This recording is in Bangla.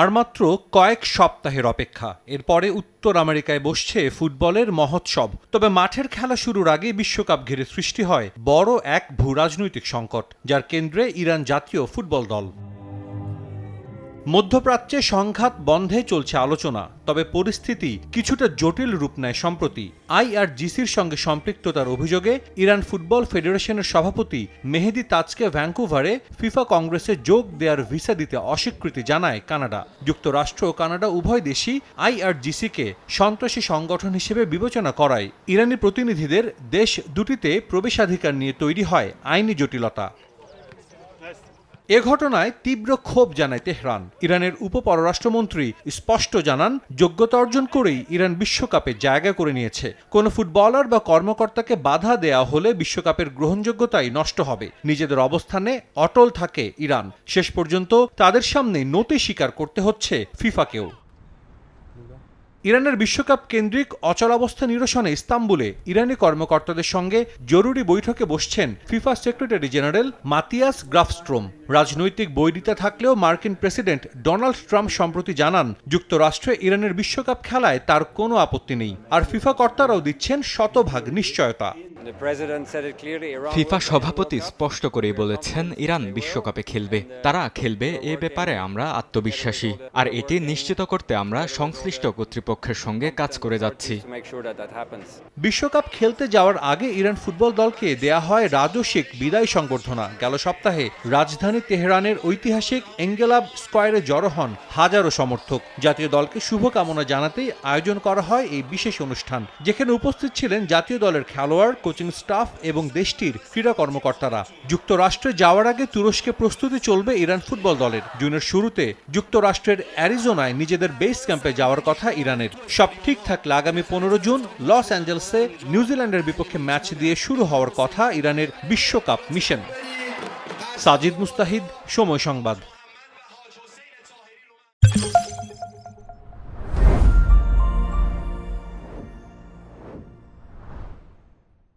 আর মাত্র কয়েক সপ্তাহের অপেক্ষা, এরপরে উত্তর আমেরিকায় বসছে ফুটবলের মহোৎসব। তবে মাঠের খেলা শুরুর আগে বিশ্বকাপ ঘিরে সৃষ্টি হয় বড় এক ভূরাজনৈতিক সংকট, যার কেন্দ্রে ইরান জাতীয় ফুটবল দল। মধ্যপ্রাচ্যে সংঘাত বন্ধে চলছে আলোচনা, তবে পরিস্থিতি কিছুটা জটিল রূপ নেয় সম্প্রতি। আইআরজিসির সঙ্গে সম্পৃক্ততার অভিযোগে ইরান ফুটবল ফেডারেশনের সভাপতি মেহেদি তাজকে ভ্যাঙ্কুভারে ফিফা কংগ্রেসে যোগ দেওয়ার ভিসা দিতে অস্বীকৃতি জানায় কানাডা। যুক্তরাষ্ট্র ও কানাডা উভয় দেশই আইআরজিসিকে সন্ত্রাসী সংগঠন হিসেবে বিবেচনা করায় ইরানি প্রতিনিধিদের দেশ দুটিতে প্রবেশাধিকার নিয়ে তৈরি হয় আইনি জটিলতা। এ ঘটনায় তীব্র ক্ষোভ জানায় তেহরান। ইরানের উপপররাষ্ট্রমন্ত্রী স্পষ্ট জানান, যোগ্যতা অর্জন করেই ইরান বিশ্বকাপে জায়গা করে নিয়েছে। কোনো ফুটবলার বা কর্মকর্তাকে বাধা দেয়া হলে বিশ্বকাপের গ্রহণযোগ্যতাই নষ্ট হবে। নিজেদের অবস্থানে অটল থাকে ইরান। শেষ পর্যন্ত তাদের সামনে নতি স্বীকার করতে হচ্ছে ফিফাকেও। ইরানের বিশ্বকাপ কেন্দ্রিক অচলাবস্থা নিরসনে ইস্তাম্বুলে ইরানি কর্মকর্তাদের সঙ্গে জরুরি বৈঠকে বসছেন ফিফা সেক্রেটারি জেনারেল মাতিয়াস গ্রাফস্ট্রোম। রাজনৈতিক বৈরিতা থাকলেও মার্কিন প্রেসিডেন্ট ডোনাল্ড ট্রাম্প সম্প্রতি জানান, যুক্তরাষ্ট্রে ইরানের বিশ্বকাপ খেলায় তার কোনো আপত্তি নেই। আর ফিফা কর্তারাও দিচ্ছেন শতভাগ নিশ্চয়তা। ফিফা সভাপতি স্পষ্ট করেই বলেছেন, ইরান বিশ্বকাপে খেলবে। তারা খেলবে, এ ব্যাপারে আমরা আত্মবিশ্বাসী। আর এটি নিশ্চিত করতে আমরা সংশ্লিষ্ট কর্তৃপক্ষের সঙ্গে কাজ করে যাচ্ছি। বিশ্বকাপ খেলতে যাওয়ার আগে ইরান ফুটবল দলকে দেয়া হয় রাজস্বিক বিদায় সংবর্ধনা। গেল সপ্তাহে রাজধানী তেহরানের ঐতিহাসিক এঙ্গেলাব স্কয়ারে জড়ো হন হাজারো সমর্থক। জাতীয় দলকে শুভকামনা জানাতেই আয়োজন করা হয় এই বিশেষ অনুষ্ঠান, যেখানে উপস্থিত ছিলেন জাতীয় দলের খেলোয়াড়, কোচিং স্টাফ এবং দেশটির ক্রীড়া কর্মকর্তারা। যুক্তরাষ্ট্রে যাওয়ার আগে তুরস্কে প্রস্তুতি চলবে ইরান ফুটবল দলের। জুনের শুরুতে যুক্তরাষ্ট্রের অ্যারিজোনায় নিজেদের বেস ক্যাম্পে যাওয়ার কথা ইরানের। সব ঠিক থাকলে আগামী 15 জুন লস অ্যাঞ্জেলসে নিউজিল্যান্ডের বিপক্ষে ম্যাচ দিয়ে শুরু হওয়ার কথা ইরানের বিশ্বকাপ মিশন। সাজিদ মুস্তাহিদ, সময় সংবাদ।